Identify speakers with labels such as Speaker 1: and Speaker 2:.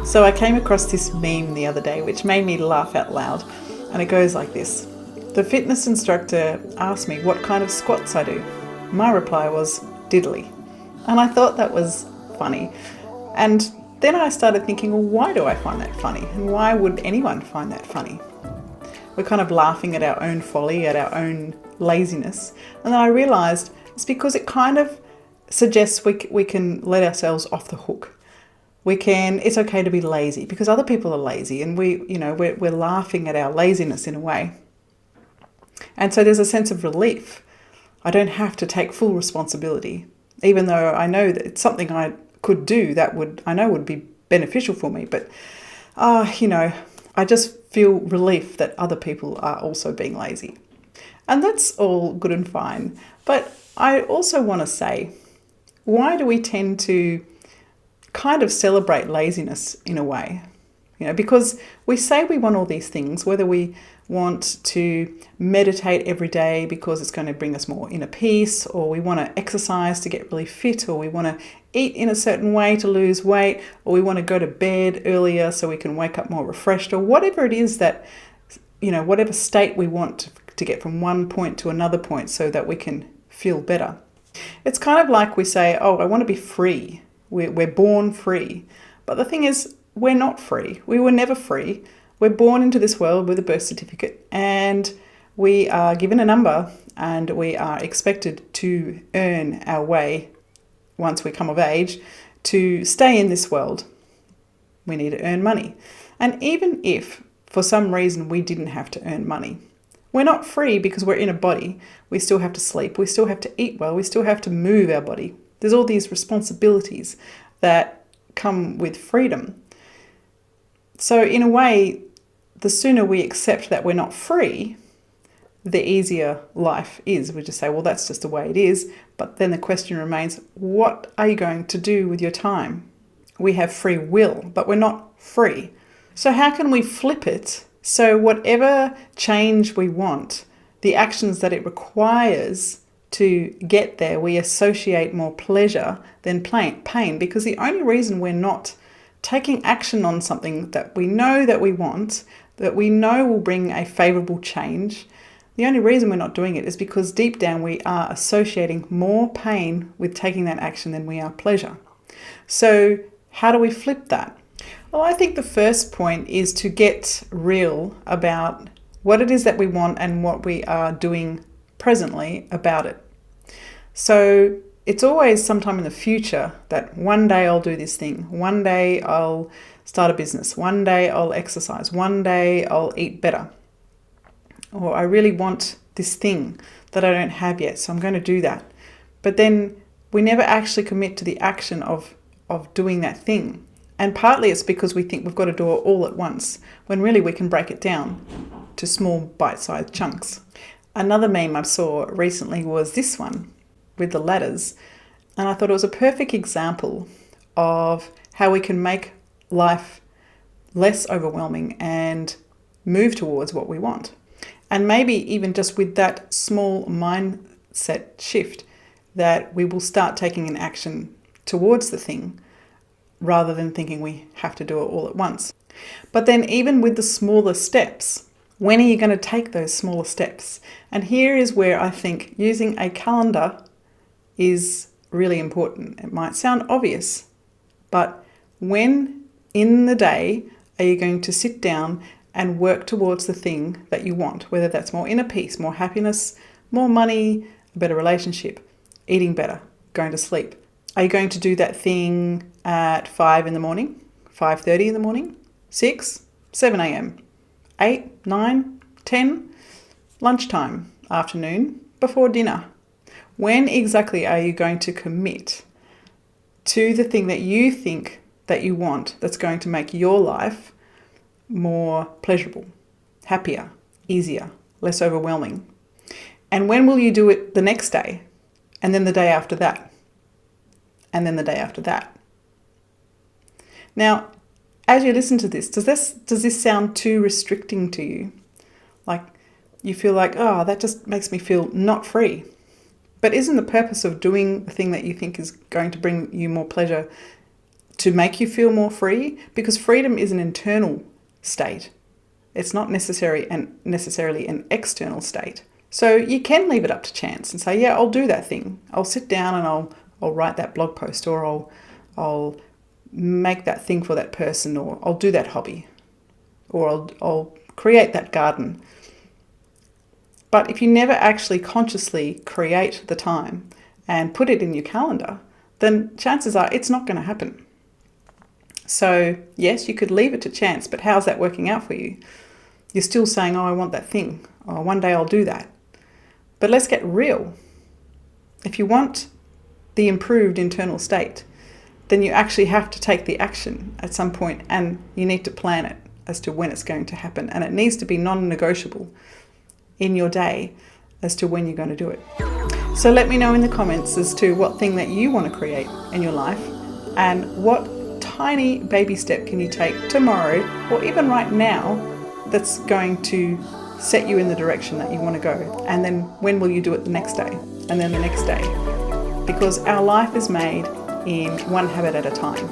Speaker 1: So I came across this meme the other day which made me laugh out loud, and it goes like this. The fitness instructor asked me what kind of squats I do. My reply was diddly. And I thought that was funny. And then I started thinking, well, why do I find that funny? And why would anyone find that funny? We're kind of laughing at our own folly, at our own laziness. And then I realised it's because it kind of suggests we can let ourselves off the hook. It's okay to be lazy because other people are lazy, and we're laughing at our laziness in a way. And so there's a sense of relief. I don't have to take full responsibility, even though I know that it's something I could do that would be beneficial for me. But, I just feel relief that other people are also being lazy. And that's all good and fine. But I also want to say, why do we tend to kind of celebrate laziness in a way? Because we say we want all these things, whether we want to meditate every day because it's going to bring us more inner peace, or we want to exercise to get really fit, or we want to eat in a certain way to lose weight, or we want to go to bed earlier so we can wake up more refreshed, or whatever it is that, whatever state we want to get from one point to another point so that we can feel better. It's kind of like we say, oh, I want to be free. We're born free. But the thing is, we're not free. We were never free. We're born into this world with a birth certificate, and we are given a number, and we are expected to earn our way once we come of age to stay in this world. We need to earn money. And even if for some reason we didn't have to earn money, we're not free because we're in a body. We still have to sleep. We still have to eat well. We still have to move our body. There's all these responsibilities that come with freedom. So in a way, the sooner we accept that we're not free, the easier life is. We just say, well, that's just the way it is. But then the question remains, what are you going to do with your time? We have free will, but we're not free. So how can we flip it so whatever change we want, the actions that it requires to get there, we associate more pleasure than pain? Because the only reason we're not taking action on something that we know that we want, that we know will bring a favourable change, the only reason we're not doing it is because deep down we are associating more pain with taking that action than we are pleasure. So how do we flip that? Well, I think the first point is to get real about what it is that we want and what we are doing presently about it. So it's always sometime in the future that one day I'll do this thing, one day I'll start a business, one day I'll exercise, one day I'll eat better. Or I really want this thing that I don't have yet, so I'm going to do that. But then we never actually commit to the action of doing that thing. And partly it's because we think we've got to do it all at once, when really we can break it down to small bite-sized chunks. Another meme I saw recently was this one with the ladders. And I thought it was a perfect example of how we can make life less overwhelming and move towards what we want. And maybe even just with that small mindset shift, that we will start taking an action towards the thing rather than thinking we have to do it all at once. But then even with the smaller steps, when are you going to take those smaller steps? And here is where I think using a calendar is really important. It might sound obvious, but when in the day are you going to sit down and work towards the thing that you want, whether that's more inner peace, more happiness, more money, a better relationship, eating better, going to sleep? Are you going to do that thing at 5 in the morning, 5:30 in the morning, 6, 7 a.m., 8, 9, 10, lunchtime, afternoon, before dinner? When exactly are you going to commit to the thing that you think that you want that's going to make your life more pleasurable, happier, easier, less overwhelming? And when will you do it the next day? And then the day after that? And then the day after that? Now, as you listen to this, does this sound too restricting to you? Like you feel like, oh, that just makes me feel not free. But isn't the purpose of doing the thing that you think is going to bring you more pleasure to make you feel more free, because freedom is an internal state. It's not necessarily an external state. So you can leave it up to chance and say, yeah, I'll do that thing. I'll sit down and I'll write that blog post, or I'll make that thing for that person, or I'll do that hobby, or I'll create that garden. But if you never actually consciously create the time and put it in your calendar, then chances are it's not going to happen. So yes, you could leave it to chance, but how's that working out for you? You're still saying, oh, I want that thing. Oh, one day I'll do that. But let's get real. If you want the improved internal state, then you actually have to take the action at some point, and you need to plan it as to when it's going to happen. And it needs to be non-negotiable in your day as to when you're going to do it. So let me know in the comments as to what thing that you want to create in your life, and what tiny baby step can you take tomorrow or even right now that's going to set you in the direction that you want to go. And then when will you do it the next day, and then the next day? Because our life is made in one habit at a time.